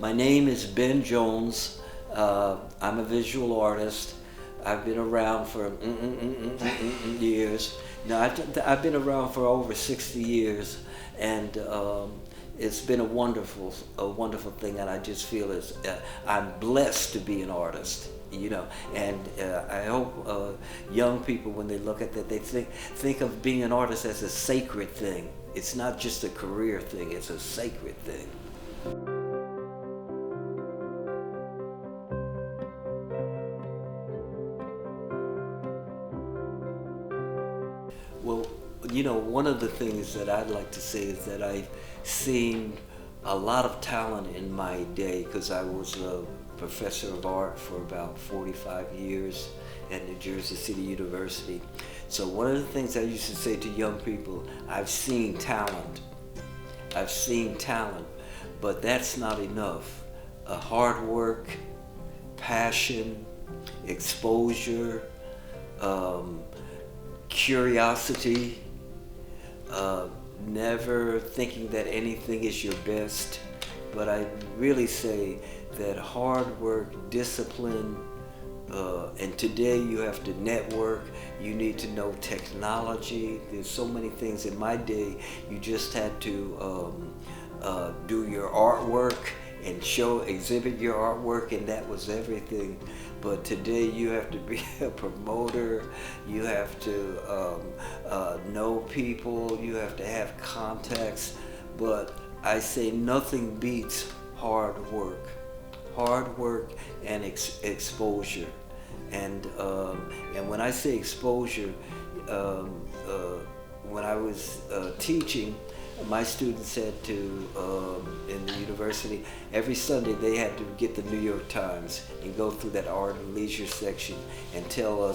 My name is Ben Jones. I'm a visual artist. I've been around for years. No, I've been around for over 60 years, and it's been a wonderful thing. And I just feel I'm blessed to be an artist. And I hope young people, when they look at that, they think of being an artist as a sacred thing. It's not just a career thing; it's a sacred thing. Well, one of the things that I'd like to say is that I've seen a lot of talent in my day, because I was a professor of art for about 45 years at New Jersey City University. So one of the things I used to say to young people, I've seen talent. I've seen talent, but that's not enough. Hard work, passion, exposure, curiosity, never thinking that anything is your best. But I really say that hard work, discipline, and today you have to network, you need to know technology. There's so many things. In my day, you just had to do your artwork and exhibit your artwork, and that was everything. But today you have to be a promoter, you have to know people, you have to have contacts. But I say nothing beats hard work and exposure. And when I say exposure, when I was teaching, my students had to, in the university, every Sunday they had to get the New York Times and go through that art and leisure section and tell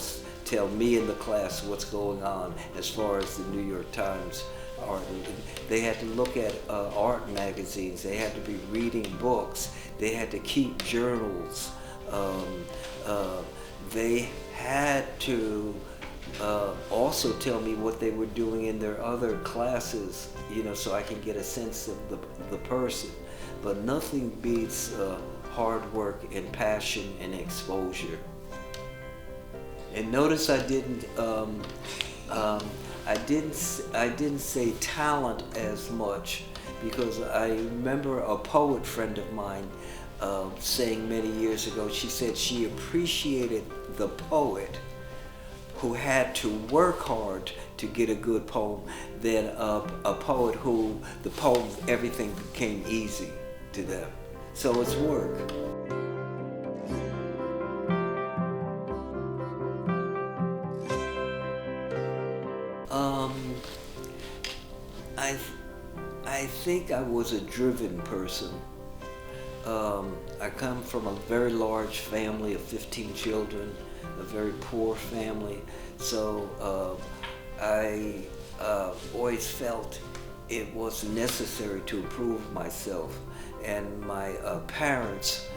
me in the class what's going on as far as the New York Times art. They had to look at art magazines, they had to be reading books, they had to keep journals, they had to also tell me what they were doing in their other classes, so I can get a sense of the person. But nothing beats hard work and passion and exposure. And notice I didn't say talent as much, because I remember a poet friend of mine saying many years ago, she said she appreciated the poet who had to work hard to get a good poem than a poet who the poem, everything became easy to them. So it's work. I think I was a driven person. I come from a very large family of 15 children, a very poor family. So I always felt it was necessary to improve myself. And my parents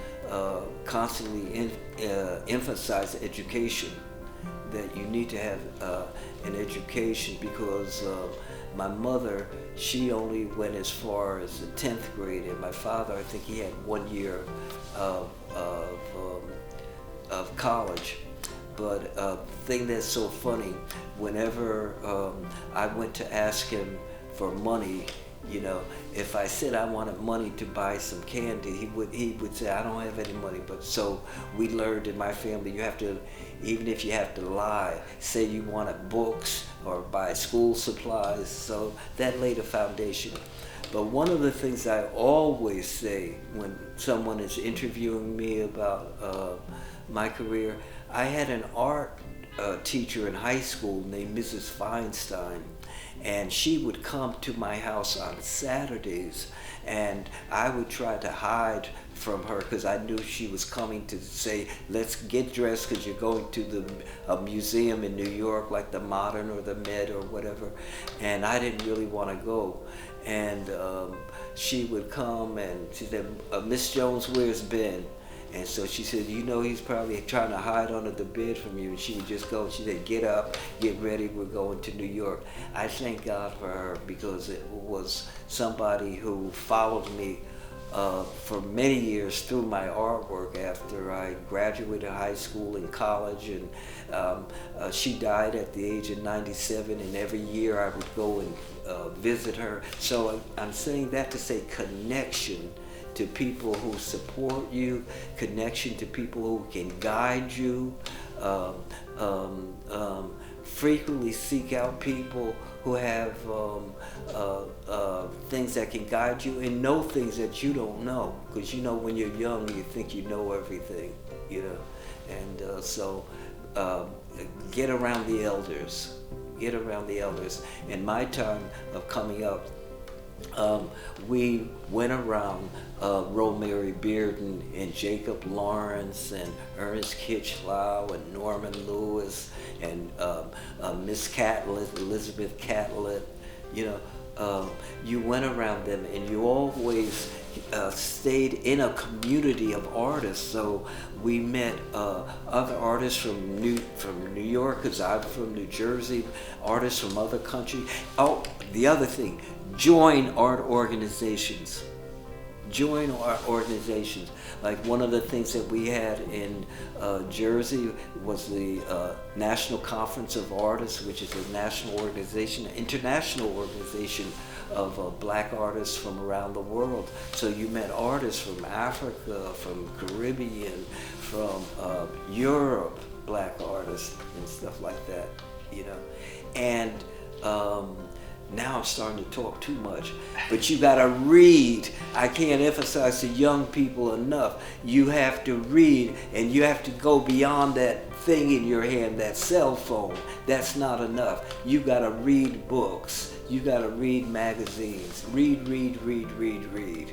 constantly emphasized education, that you need to have an education, because my mother, she only went as far as the 10th grade, and my father, I think he had 1 year of college. But the thing that's so funny, whenever I went to ask him for money, if I said I wanted money to buy some candy, he would say, I don't have any money. But so we learned in my family, you have to, even if you have to lie, say you wanted books or buy school supplies. So that laid a foundation. But one of the things I always say when someone is interviewing me about my career, I had an art teacher in high school named Mrs. Feinstein, and she would come to my house on Saturdays, and I would try to hide from her because I knew she was coming to say, let's get dressed because you're going to a museum in New York, like the Modern or the Met or whatever, and I didn't really want to go. And she would come and she said, Miss Jones, where's Ben? And so she said, he's probably trying to hide under the bed from you. And she would just go, she said, get up, get ready, we're going to New York. I thank God for her, because it was somebody who followed me for many years through my artwork after I graduated high school and college. And she died at the age of 97, and every year I would go and visit her. So I'm saying that to say connection to people who support you, connection to people who can guide you. Frequently seek out people who have things that can guide you, and know things that you don't know, because you know when you're young you think you know everything, you know. And so get around the elders. Get around the elders. In my time of coming up, we went around Romary Bearden and Jacob Lawrence and Ernest Kitchlow and Norman Lewis and Miss Catlett, Elizabeth Catlett. You know, you went around them, and you always stayed in a community of artists. So we met other artists from New York, because I'm from New Jersey, artists from other countries. Oh, the other thing, join art organizations. Join art organizations. Like one of the things that we had in Jersey was the National Conference of Artists, which is a national organization, international organization of black artists from around the world. So you met artists from Africa, from Caribbean, from Europe, black artists and stuff like that, you know. And now I'm starting to talk too much, but you gotta read. I can't emphasize to young people enough. You have to read, and you have to go beyond that thing in your hand, that cell phone. That's not enough. You gotta read books. You gotta read magazines. Read, read, read, read, read.